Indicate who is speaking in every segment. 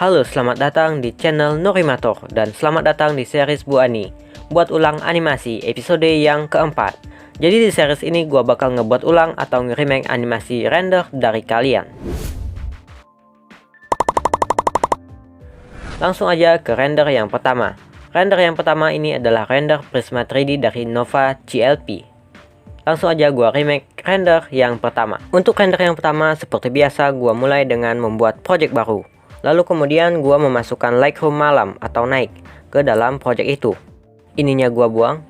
Speaker 1: Halo, selamat datang di channel Nurimator dan selamat datang di series Bu Ani. Buat ulang animasi episode yang keempat. Jadi di series ini gua bakal ngebuat ulang atau nge-remake animasi render dari kalian. Langsung aja ke render yang pertama. Render yang pertama ini adalah render Prisma 3D dari Nova GLP. Langsung aja gua remake render yang pertama. Untuk render yang pertama seperti biasa gua mulai dengan membuat project baru. Lalu kemudian gua memasukkan Lightroom malam atau night ke dalam project itu. Ininya gua buang.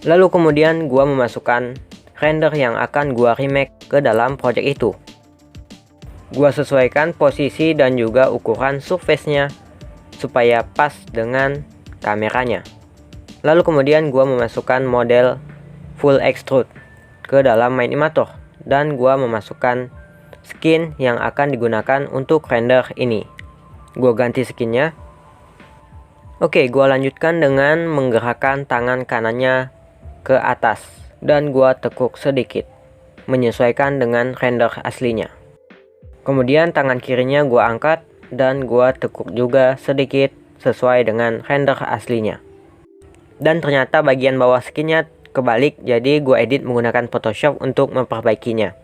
Speaker 1: Lalu kemudian gua memasukkan render yang akan gua remake ke dalam project itu. Gua sesuaikan posisi dan juga ukuran surface-nya supaya pas dengan kameranya. Lalu kemudian gua memasukkan model full extrude ke dalam Minimator dan gua memasukkan skin yang akan digunakan untuk render ini. Gua ganti skinnya. Oke, gua lanjutkan dengan menggerakkan tangan kanannya ke atas dan gua tekuk sedikit menyesuaikan dengan render aslinya. Kemudian tangan kirinya gua angkat dan gua tekuk juga sedikit sesuai dengan render aslinya. Dan ternyata bagian bawah skinnya kebalik, jadi gue edit menggunakan Photoshop untuk memperbaikinya.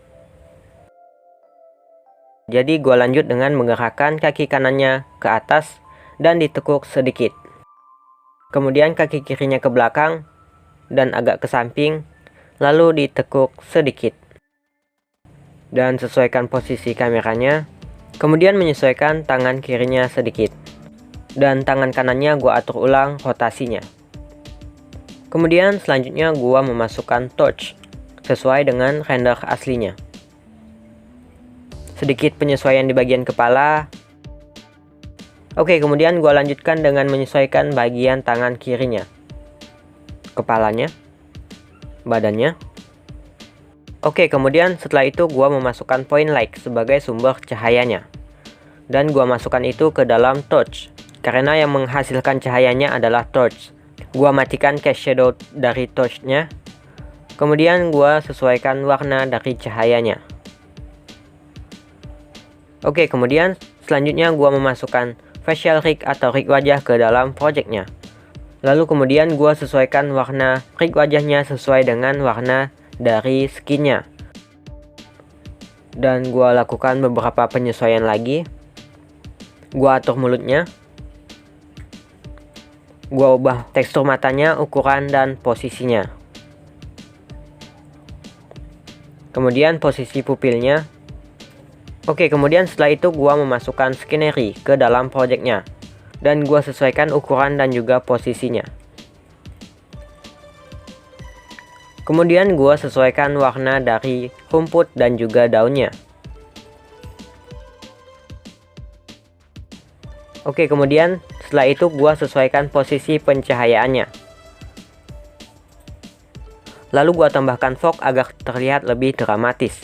Speaker 1: Jadi gue lanjut dengan menggerakkan kaki kanannya ke atas dan ditekuk sedikit. Kemudian kaki kirinya ke belakang dan agak ke samping, lalu ditekuk sedikit. Dan sesuaikan posisi kameranya. Kemudian menyesuaikan tangan kirinya sedikit. Dan tangan kanannya gue atur ulang rotasinya. Kemudian selanjutnya gua memasukkan torch sesuai dengan render aslinya. Sedikit penyesuaian di bagian kepala. Oke, kemudian gua lanjutkan dengan menyesuaikan bagian tangan kirinya. Kepalanya, badannya. Oke, kemudian setelah itu gua memasukkan point light sebagai sumber cahayanya. Dan gua masukkan itu ke dalam torch karena yang menghasilkan cahayanya adalah torch. Gua matikan cast shadow dari torchnya. Kemudian gua sesuaikan warna dari cahayanya. Oke, kemudian selanjutnya gua memasukkan facial rig atau rig wajah ke dalam projectnya. Lalu kemudian gua sesuaikan warna rig wajahnya sesuai dengan warna dari skinnya. Dan gua lakukan beberapa penyesuaian lagi. Gua atur mulutnya. Gua ubah tekstur matanya, ukuran, dan posisinya. Kemudian posisi pupilnya. Oke, kemudian setelah itu gua memasukkan scenery ke dalam projectnya. Dan gua sesuaikan ukuran dan juga posisinya. Kemudian gua sesuaikan warna dari rumput dan juga daunnya. Oke, kemudian setelah itu gua sesuaikan posisi pencahayaannya. Lalu gua tambahkan fog agar terlihat lebih dramatis.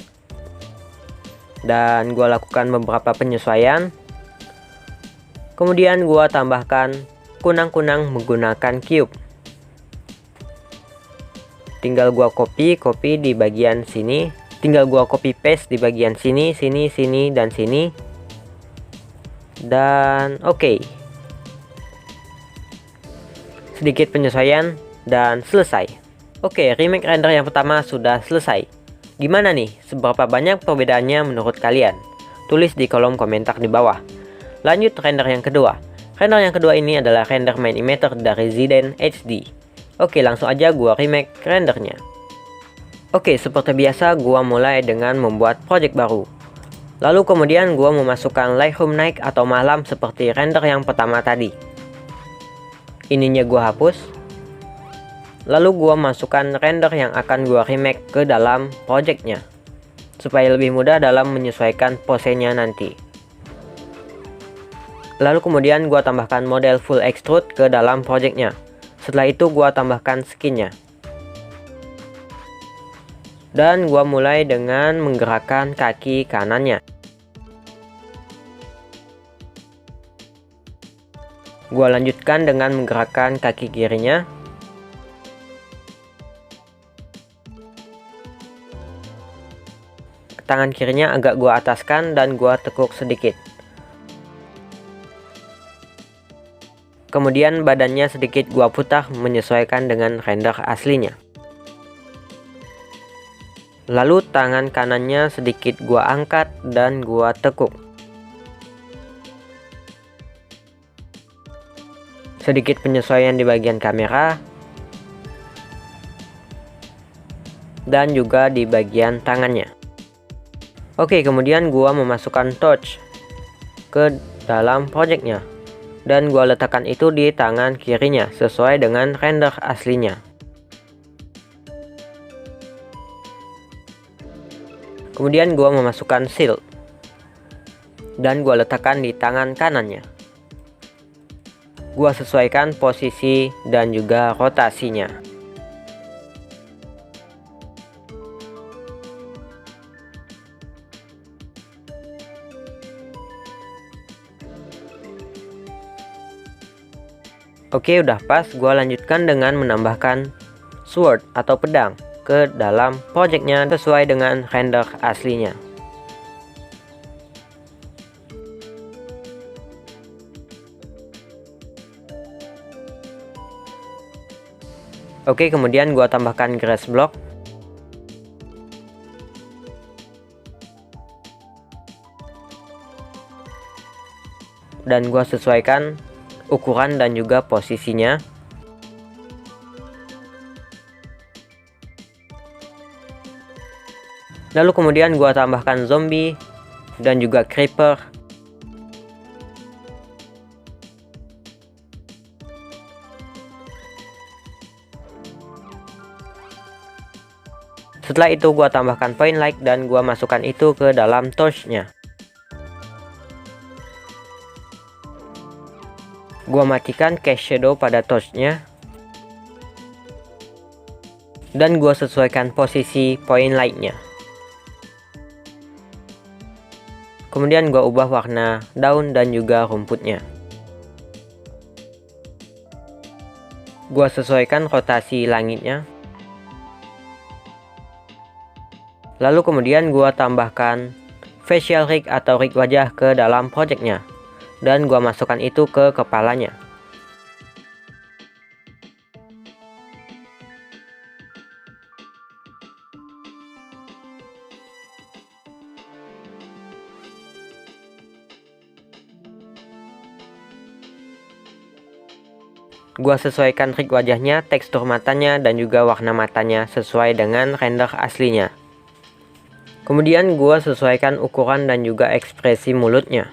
Speaker 1: Dan gua lakukan beberapa penyesuaian. Kemudian gua tambahkan kunang-kunang menggunakan cube. Tinggal gua copy di bagian sini. Tinggal gua copy paste di bagian sini, sini, dan sini. Dan oke. Sedikit penyesuaian dan selesai. Oke, remake render yang pertama sudah selesai. Gimana nih? Seberapa banyak perbedaannya menurut kalian? Tulis di kolom komentar di bawah. Lanjut render yang kedua. Render yang kedua ini adalah render Minimator dari Ziden HD. Oke, langsung aja gua remake rendernya. Oke, seperti biasa gua mulai dengan membuat project baru. Lalu kemudian gua memasukkan Lightroom night atau malam seperti render yang pertama tadi. Ininya gua hapus. Lalu gua masukkan render yang akan gua remake ke dalam projectnya supaya lebih mudah dalam menyesuaikan posenya nanti. Lalu kemudian gua tambahkan model full extrude ke dalam projectnya. Setelah itu gua tambahkan skinnya. Dan gua mulai dengan menggerakkan kaki kanannya. Gua lanjutkan dengan menggerakkan kaki kirinya. Tangan kirinya agak gua ataskan dan gua tekuk sedikit. Kemudian badannya sedikit gua putar menyesuaikan dengan render aslinya. Lalu tangan kanannya sedikit gua angkat dan gua tekuk. Sedikit penyesuaian di bagian kamera dan juga di bagian tangannya. Oke, kemudian gua memasukkan torch ke dalam projectnya dan gua letakkan itu di tangan kirinya sesuai dengan render aslinya. Kemudian gua memasukkan shield dan gua letakkan di tangan kanannya. Gua sesuaikan posisi dan juga rotasinya. Oke, udah pas. Gua lanjutkan dengan menambahkan sword atau pedang ke dalam projectnya sesuai dengan render aslinya. Oke, kemudian gua tambahkan grass block dan gua sesuaikan ukuran dan juga posisinya. Lalu kemudian gua tambahkan zombie dan juga creeper. Setelah itu gua tambahkan point light dan gua masukkan itu ke dalam torchnya. Gua matikan cast shadow pada torchnya dan gua sesuaikan posisi point lightnya. Kemudian gua ubah warna daun dan juga rumputnya. Gua sesuaikan rotasi langitnya. Lalu kemudian gua tambahkan facial rig atau rig wajah ke dalam projectnya dan gua masukkan itu ke kepalanya. Gua sesuaikan rig wajahnya, tekstur matanya, dan juga warna matanya sesuai dengan render aslinya. Kemudian gua sesuaikan ukuran dan juga ekspresi mulutnya.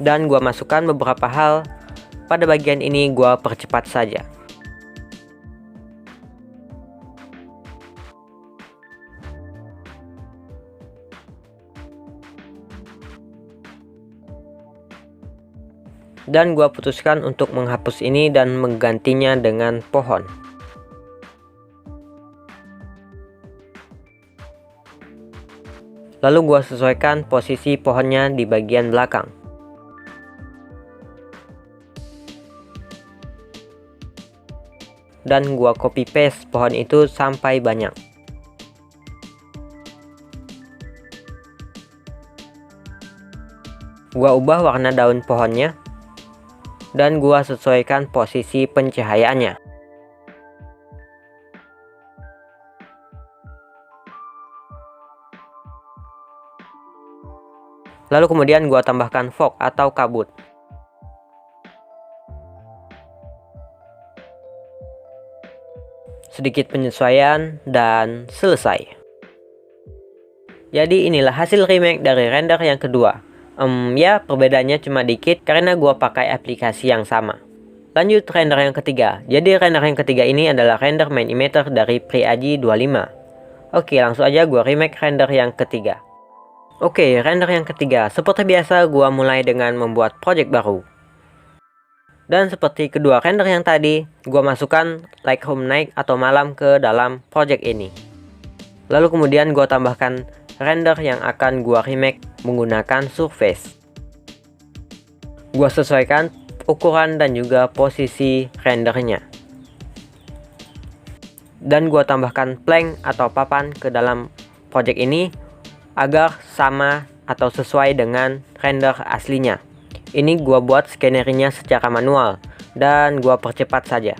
Speaker 1: Dan gua masukkan beberapa hal. Pada bagian ini gua percepat saja. Dan gua putuskan untuk menghapus ini dan menggantinya dengan pohon. Lalu gua sesuaikan posisi pohonnya di bagian belakang. Dan gua copy paste pohon itu sampai banyak. Gua ubah warna daun pohonnya dan gua sesuaikan posisi pencahayaannya. Lalu kemudian gua tambahkan fog atau kabut. Sedikit penyesuaian dan selesai. Jadi inilah hasil remake dari render yang kedua. Ya, perbedaannya cuma dikit karena gua pakai aplikasi yang sama. Lanjut render yang ketiga. Jadi render yang ketiga ini adalah render main emitter dari Priaji 25. Oke, langsung aja gua remake render yang ketiga. Oke, render yang ketiga. Seperti biasa gua mulai dengan membuat project baru. Dan seperti kedua render yang tadi, gua masukkan Lightroom night atau malam ke dalam project ini. Lalu kemudian gua tambahkan render yang akan gua remake menggunakan surface. Gua sesuaikan ukuran dan juga posisi rendernya. Dan gua tambahkan plank atau papan ke dalam project ini agar sama atau sesuai dengan render aslinya. Ini gua buat scannernya secara manual dan gua percepat saja.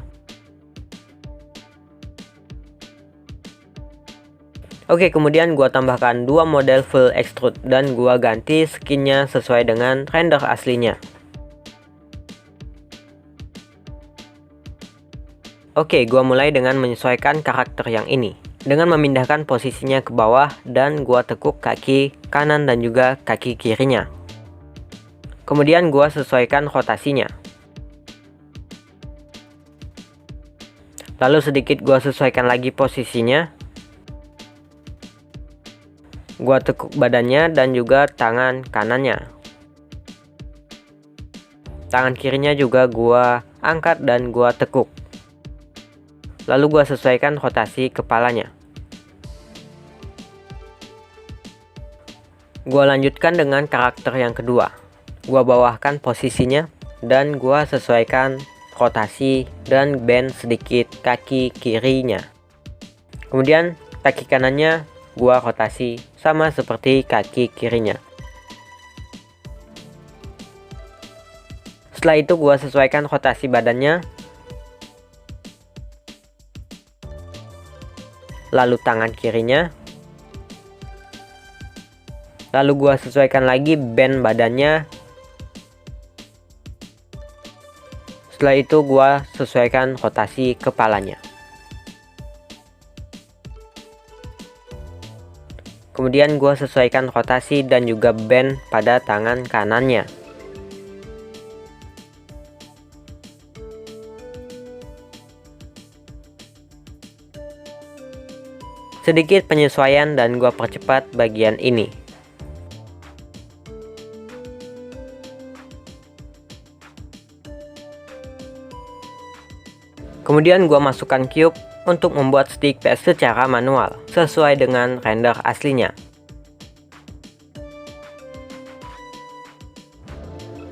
Speaker 1: Oke, kemudian gua tambahkan 2 model full extrude dan gua ganti skinnya sesuai dengan render aslinya. Oke, gua mulai dengan menyesuaikan karakter yang ini dengan memindahkan posisinya ke bawah dan gua tekuk kaki kanan dan juga kaki kirinya. Kemudian gua sesuaikan rotasinya. Lalu sedikit gua sesuaikan lagi posisinya. Gua tekuk badannya dan juga tangan kanannya. Tangan kirinya juga gua angkat dan gua tekuk. Lalu gua sesuaikan rotasi kepalanya. Gua lanjutkan dengan karakter yang kedua. Gua bawahkan posisinya dan gua sesuaikan rotasi dan bend sedikit kaki kirinya. Kemudian kaki kanannya gua rotasi sama seperti kaki kirinya. Setelah itu gua sesuaikan rotasi badannya. Lalu tangan kirinya. Lalu gua sesuaikan lagi bend badannya. Setelah itu gua sesuaikan rotasi kepalanya. Kemudian gua sesuaikan rotasi dan juga bend pada tangan kanannya. Sedikit penyesuaian dan gua percepat bagian ini. Kemudian gua masukkan cube untuk membuat stick PS secara manual sesuai dengan render aslinya.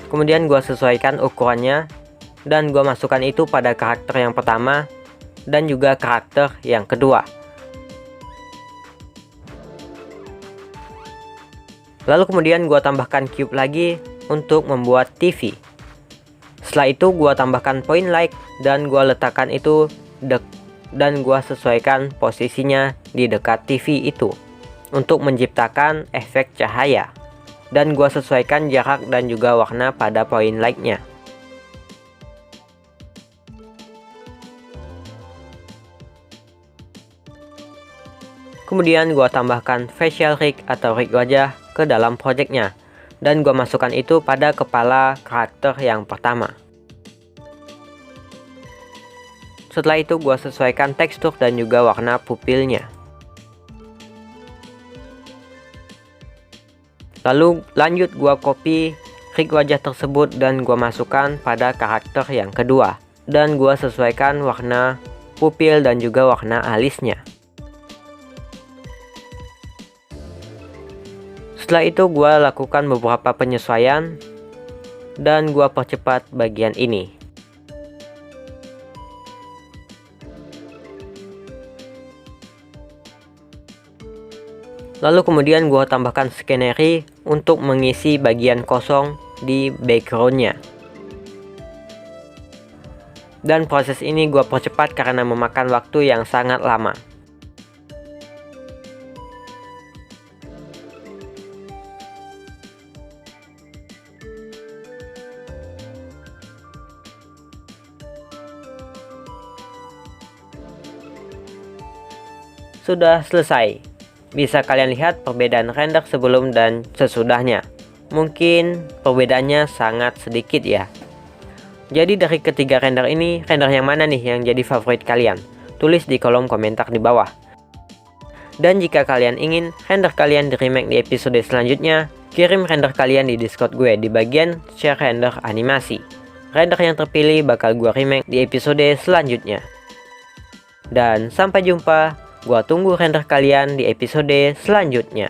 Speaker 1: Kemudian gua sesuaikan ukurannya dan gua masukkan itu pada karakter yang pertama dan juga karakter yang kedua. Lalu kemudian gua tambahkan cube lagi untuk membuat TV. Setelah itu gua tambahkan point light dan gua letakkan itu dan gua sesuaikan posisinya di dekat TV itu untuk menciptakan efek cahaya. Dan gua sesuaikan jarak dan juga warna pada point light-nya. Kemudian gua tambahkan facial rig atau rig wajah ke dalam projectnya dan gua masukkan itu pada kepala karakter yang pertama. Setelah itu gua sesuaikan tekstur dan juga warna pupilnya. Lalu lanjut gua copy rig wajah tersebut dan gua masukkan pada karakter yang kedua dan gua sesuaikan warna pupil dan juga warna alisnya. Setelah itu gua lakukan beberapa penyesuaian dan gua percepat bagian ini. Lalu kemudian gua tambahkan scannery untuk mengisi bagian kosong di backgroundnya. Dan proses ini gua percepat karena memakan waktu yang sangat lama. Sudah selesai. Bisa kalian lihat perbedaan render sebelum dan sesudahnya. Mungkin perbedaannya sangat sedikit ya. Jadi dari ketiga render ini, render yang mana nih yang jadi favorit kalian? Tulis di kolom komentar di bawah. Dan jika kalian ingin render kalian di remake di episode selanjutnya, kirim render kalian di Discord gue di bagian share render animasi. Render yang terpilih bakal gue remake di episode selanjutnya. Dan sampai jumpa. Gua tunggu render kalian di episode selanjutnya.